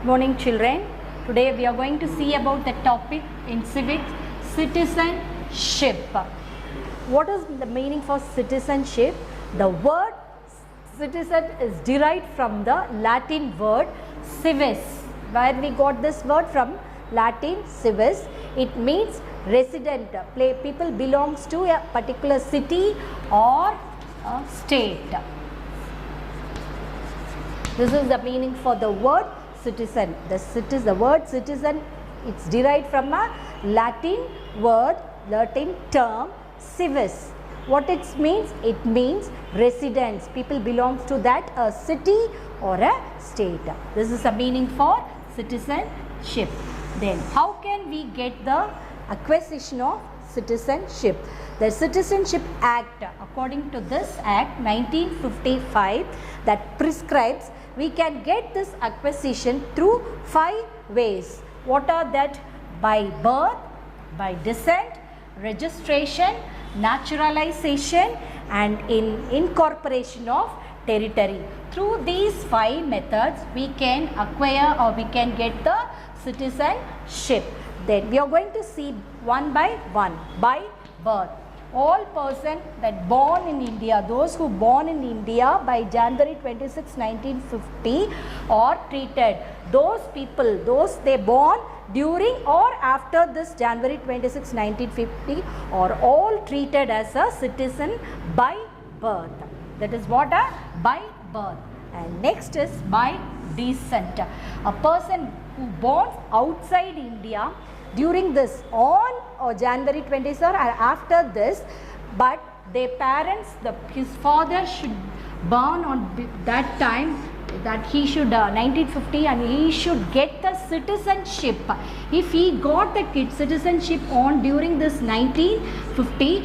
Morning children. Today we are going to see about the topic in civics, citizenship. What is the meaning for citizenship? The word citizen is derived from the Latin word civis. Where we got this word from? Latin civis. It means resident. People belongs to a particular city or a state. This is the meaning for the word citizen. The word citizen, it's derived from a Latin word, Latin term civis. What it means? It means residents. People belongs to that a city or a state. This is the meaning for citizenship. Then how can we get the acquisition of citizenship? The Citizenship Act, according to this Act 1955, that prescribes we can get this acquisition through 5 ways. What are that? By birth, by descent, registration, naturalization, and in incorporation of territory. Through these 5 methods, we can acquire or we can get the citizenship. Then we are going to see one by one. By birth. All persons that born in India, those who born in India by January 26, 1950 are treated. Those people, those they born during or after this January 26, 1950 are all treated as a citizen by birth. That is what a by birth. And next is by descent. A person who born outside India during this on or January 27 or after this, but their parents, his father should born on that time, that he should 1950, and he should get the citizenship. If he got the citizenship on during this 1950,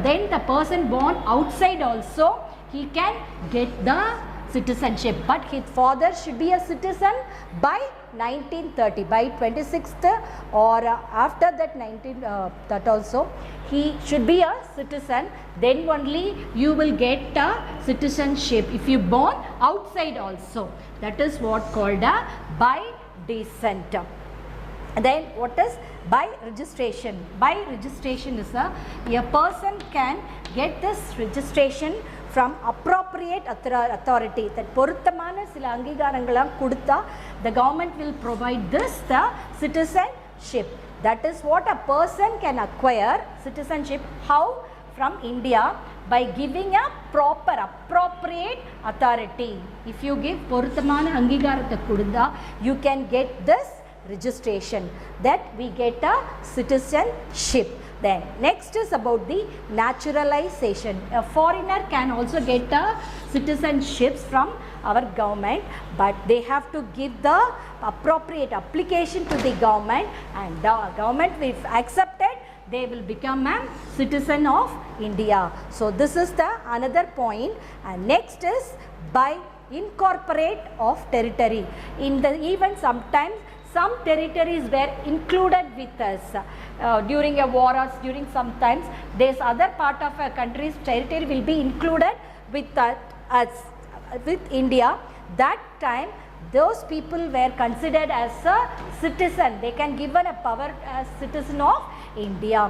then the person born outside also, he can get the citizenship, but his father should be a citizen by 1930, by 26th or after that that also he should be a citizen. Then only you will get a citizenship if you born outside also. That is what called a by descent. Then what is by registration? By registration is a person can get this registration from appropriate authority. That பொருத்தமான சில அங்கீகாரங்களாம் கொடுத்தா the government will provide this the citizenship. That is what a person can acquire citizenship. How? From India, by giving a proper appropriate authority. If you give பொருத்தமான அங்கீகாரத்தை கொடுத்தா you can get this registration, that we get a citizenship. Then next is about the naturalization. A foreigner can also get the citizenships from our government, but they have to give the appropriate application to the government, and the government, if accepted, they will become a citizen of India. So this is the another point. And next is by incorporate of territory. In the even sometimes some territories were included with us during a war or during sometimes this other part of a country's territory will be included with us, with India. That time those people were considered as a citizen. They can given a power as citizen of India.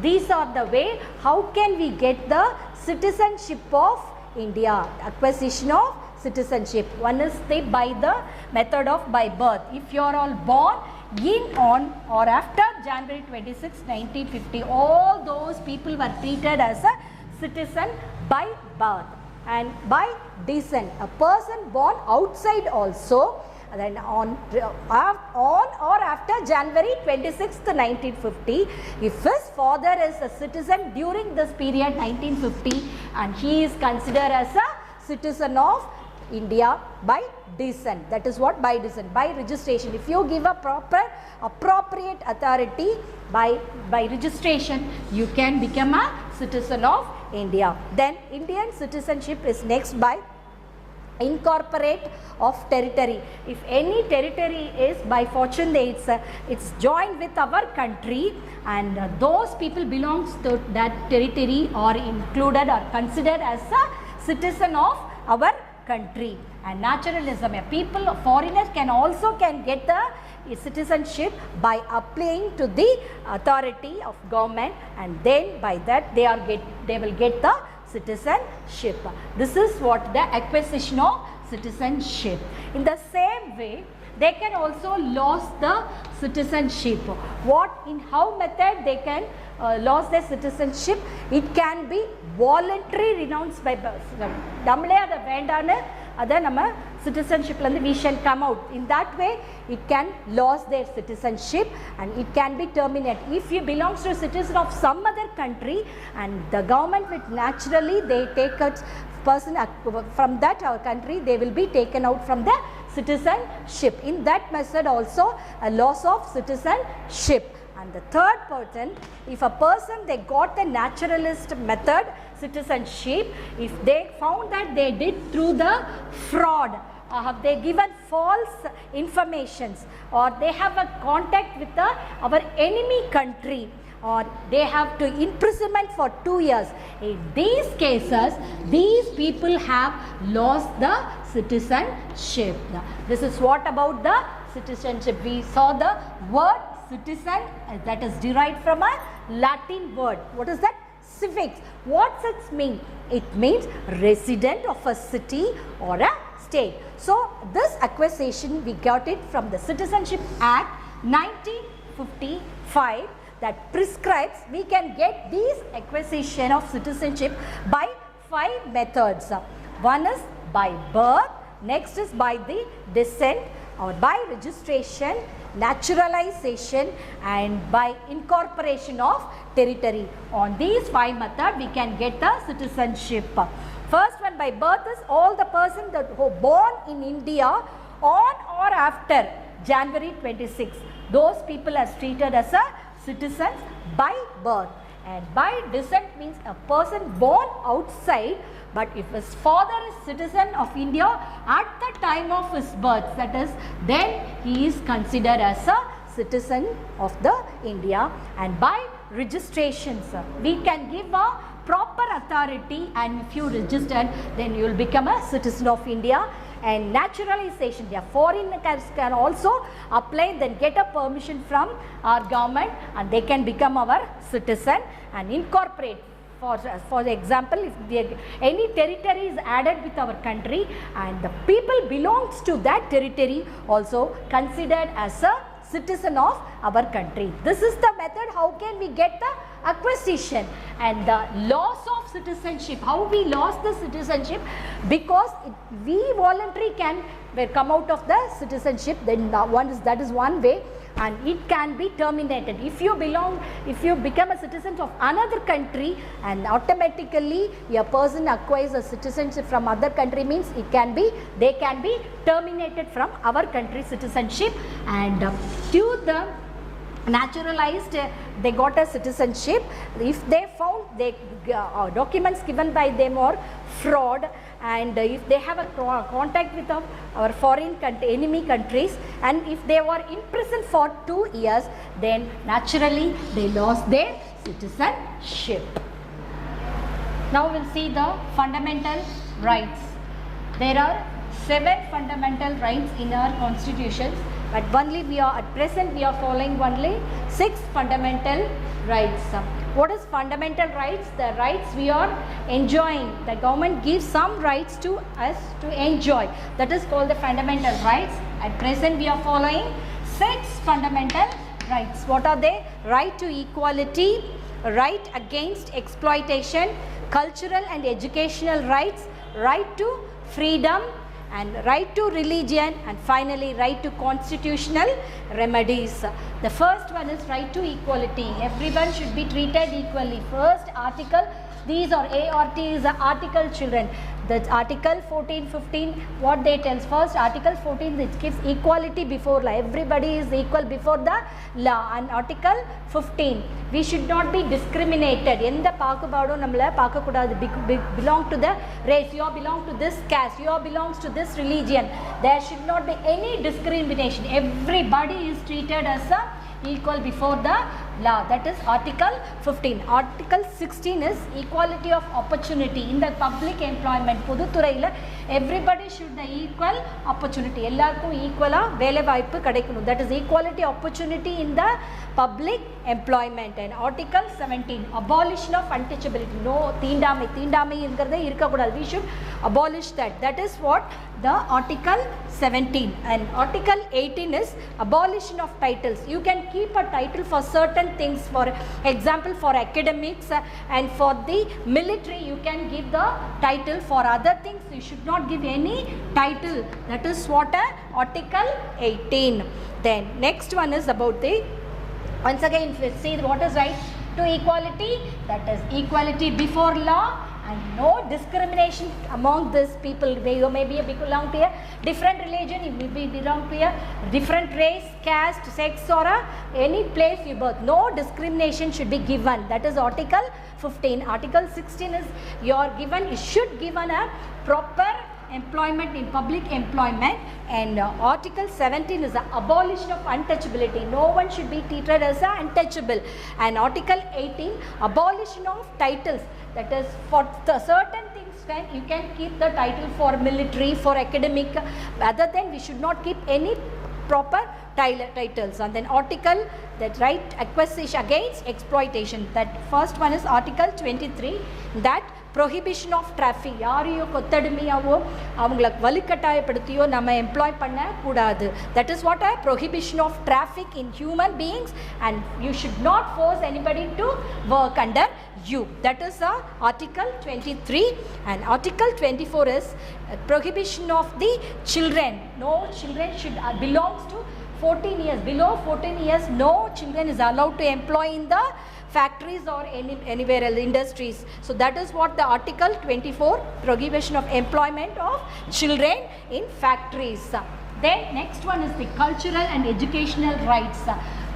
These are the way how can we get the citizenship of India, acquisition of citizenship. One is by the method of by birth. If you are all born in, on or after January 26, 1950, all those people were treated as a citizen by birth. And by descent, a person born outside also, then on or after January 26, 1950, if his father is a citizen during this period 1950, and he is considered as a citizen of India by descent. That is what by descent. By registration, if you give a proper appropriate authority by registration, you can become a citizen of India. Then Indian citizenship is next by incorporate of territory. If any territory is by fortune it's joined with our country, and those people belongs to that territory are included or considered as a citizen of our country. And naturalism, people, foreigners can get the citizenship by applying to the authority of government, and then by that they will get the citizenship. This is what the acquisition of citizenship. In the same way, they can also lose the citizenship. In how method they can lose their citizenship? It can be voluntary renounced by nammale adu vendana adha nama citizenship la we shall come out. In that way it can lose their citizenship and it can be terminated. If you belongs to a citizen of some other country and the government will naturally they take a person from that our country, they will be taken out from the citizenship. In that method also a loss of citizenship. And the third person, if a person they got the naturalist method citizenship, if they found that they did through the fraud, have they given false informations, or they have a contact with our enemy country, or they have to imprisonment for 2 years. In these cases, these people have lost the citizenship. This is what about the citizenship. We saw the word citizen, that is derived from a Latin word. What is that? Civics. What does it mean? It means resident of a city or a state. So this acquisition we got it from the Citizenship Act 1955 that prescribes we can get these acquisition of citizenship by 5 methods. One is by birth, next is by the descent or by registration, naturalization, and by incorporation of territory. On these 5 methods we can get the citizenship. First one by birth is all the person that who born in India on or after January 26. Those people are treated as a citizens by birth. And by descent means a person born outside, but if his father is citizen of India at the time of his birth, that is, then he is considered as a citizen of the India. And by registrations, we can give a proper authority, and if you register, then you will become a citizen of India. And naturalization, their foreigners can also apply, then get a permission from our government, and they can become our citizen and incorporate. For example, if any territory is added with our country and the people belongs to that territory also considered as a citizen of our country. This is the method how can we get the acquisition. And the loss of citizenship, how we lost the citizenship, because we voluntarily can come out of the citizenship, then that is one way, and it can be terminated. If you become a citizen of another country and automatically a person acquires a citizenship from other country, means they can be terminated from our country citizenship. And to the naturalized, they got a citizenship if they found the documents given by them or fraud, and if they have a contact with our foreign enemy countries, and if they were imprisoned for 2 years, then naturally they lost their citizenship. Now we will see the fundamental rights. There are 7 fundamental rights in our constitutions, but only at present we are following only 6 fundamental rights. What is fundamental rights? The rights we are enjoying. The government gives some rights to us to enjoy. That is called the fundamental rights. At present we are following 6 fundamental rights. What are they? Right to equality, right against exploitation, cultural and educational rights, right to freedom, and right to religion, and finally right to constitutional remedies. The first one is right to equality. Everyone should be treated equally. First article, these are ART is the article children. The article 14, 15, what they tells? First article 14, it gives equality before law. Everybody is equal before the law. And article 15, we should not be discriminated. Endha paakubadu nammala paakakudadu, belong to the race, you belong to this caste, you belongs to this religion. There should not be any discrimination. Everybody is treated as a equal before the law. That is Article 15. Article 16 is equality of opportunity in the public employment. பொதுத்துறையில் everybody should the equal opportunity. எல்லாருக்கும் ஈக்குவலாக வேலை வாய்ப்பு கிடைக்கணும். That is equality opportunity in the public employment. And Article 17, abolition of untouchability. No தீண்டாமை இருக்கிறதே இருக்கக்கூடாது. We should abolish that. That is what the Article 17. And Article 18 is abolition of titles. You can keep a title for certain things. For example, for academics and for the military, you can give the title. For other things, you should not give any title. That is what Article 18. Then next one is about the, once again, if we see what is right to equality, that is equality before law and no discrimination among these people. You may be belong to a different religion, you may be belong to a different race, caste, sex, or any place you birth. No discrimination should be given. That is Article 15. Article 16 is you are given, you should given a proper employment in public employment. And Article 17 is the abolition of untouchability. No one should be treated as untouchable. And Article 18, abolition of titles. That is for the certain things when you can keep the title for military, for academic. Other than we should not keep any proper titles. And then article that right acquisition against exploitation. That first one is Article 23, that prohibition of traffic. யாரையோ கொத்தடிமையாவோ அவங்கள வலுக்கட்டாயப்படுத்தியோ நம்ம employee பண்ண கூடாது. That is what a prohibition of traffic in human beings, and you should not force anybody to work under you. That is Article 23. And Article 24 is prohibition of the children. No children should belongs to 14 years. Below 14 years, no children is allowed to employ in the factories or anywhere else industries. So that is what the Article 24, prohibition of employment of children in factories. Then next one is the cultural and educational rights.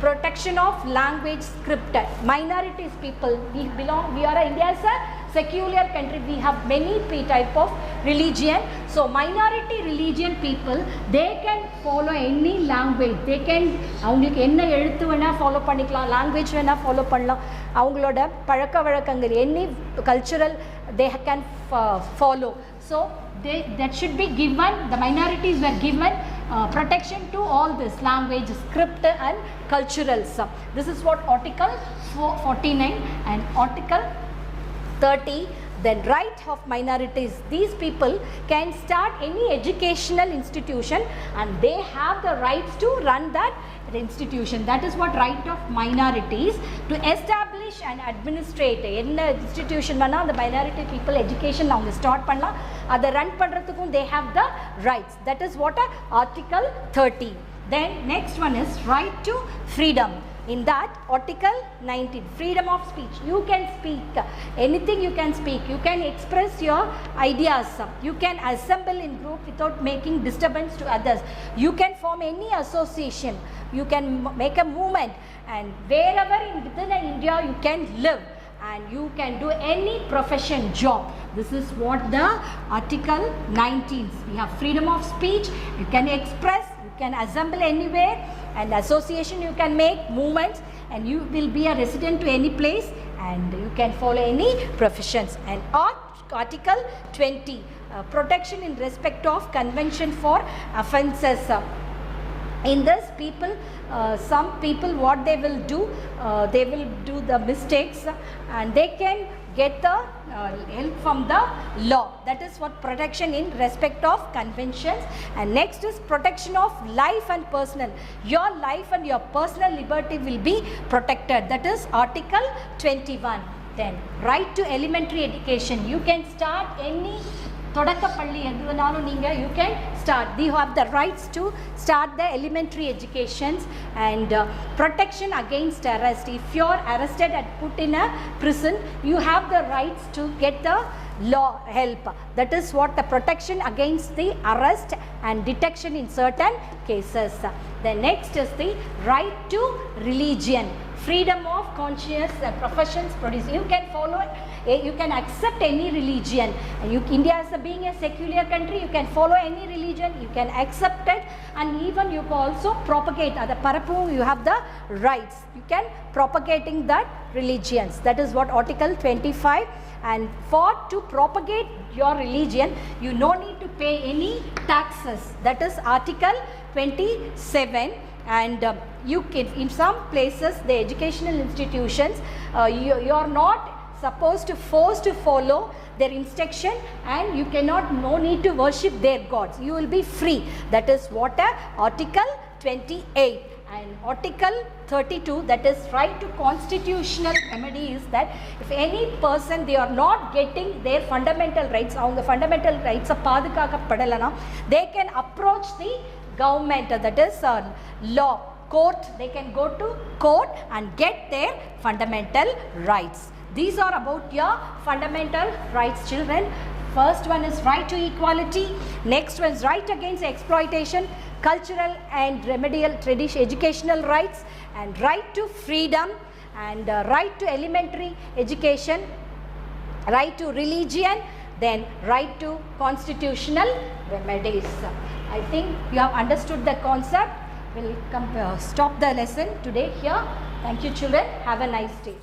Protection of language script. Minorities people, we are India's a secular country. We have many type of religion. So minority religion people, they can follow any language. They can அவங்களுக்கு என்ன எழுத்து வேணா follow பண்ணிக்கலாம், language வேணா follow பண்ணலாம். அவங்களோட பழக்க வழக்கங்கள் any cultural they can follow. So that should be given, the minorities were given protection to all this language, script and culturals. This is what Article 49. And Article 30, then right of minorities. These people can start any educational institution and they have the rights to run that institution. That is what right of minorities, to establish and administrate என்ன institution வேணா அந்த minority people education அவங்க start பண்ணலாம், அதை run பண்றதுக்கும் they have the rights. That is what Article 30. Then next one is right to freedom. In that Article 19, freedom of speech. You can speak anything, you can speak, you can express your ideas, you can assemble in group without making disturbance to others, you can form any association, you can make a movement, and wherever within India you can live, and you can do any profession job. This is what the Article 19. We have freedom of speech, you can express, you can assemble anywhere, and association you can make movements, and you will be a resident to any place, and you can follow any professions. And Article 20, protection in respect of convention for offences. In this people, some people what they will do the mistakes, and they can get the help from the law. That is what protection in respect of conventions. And next is protection of life and personal. Your life and your personal liberty will be protected. That is Article 21. Then right to elementary education. You can start any தொடக்கப்பள்ளி எதுனாலும் நீங்கள் you can start. You have the rights to start the elementary educations. And protection against arrest. If you are arrested and put in a prison, you have the rights to get the law help. That is what the protection against the arrest and detection in certain cases. The next is the right to religion. freedom of conscience, professions producing. You can follow, you can accept any religion. India as being a secular country, you can follow any religion, you can accept it, and even you can also propagate. The Parapu, you have the rights. You can propagating that religions. That is what Article 25. And for to propagate your religion, you no need to pay any taxes. That is Article 27. And you can, in some places, the educational institutions, you are not supposed to force to follow their instruction, and you cannot, no need to worship their gods. You will be free. That is what Article 28. And Article 32, that is right to constitutional remedy, is that if any person, they are not getting their fundamental rights, avanga fundamental rights paadukakapadalana, they can approach the government, that is law, court. They can go to court and get their fundamental rights. These are about your fundamental rights, children. First one is right to equality. Next one is right against exploitation, cultural and remedial educational rights, and right to freedom, and right to elementary education, right to religion, then right to constitutional remedies. I think you have understood the concept. We'll stop the lesson today here. Thank you, children. Have a nice day.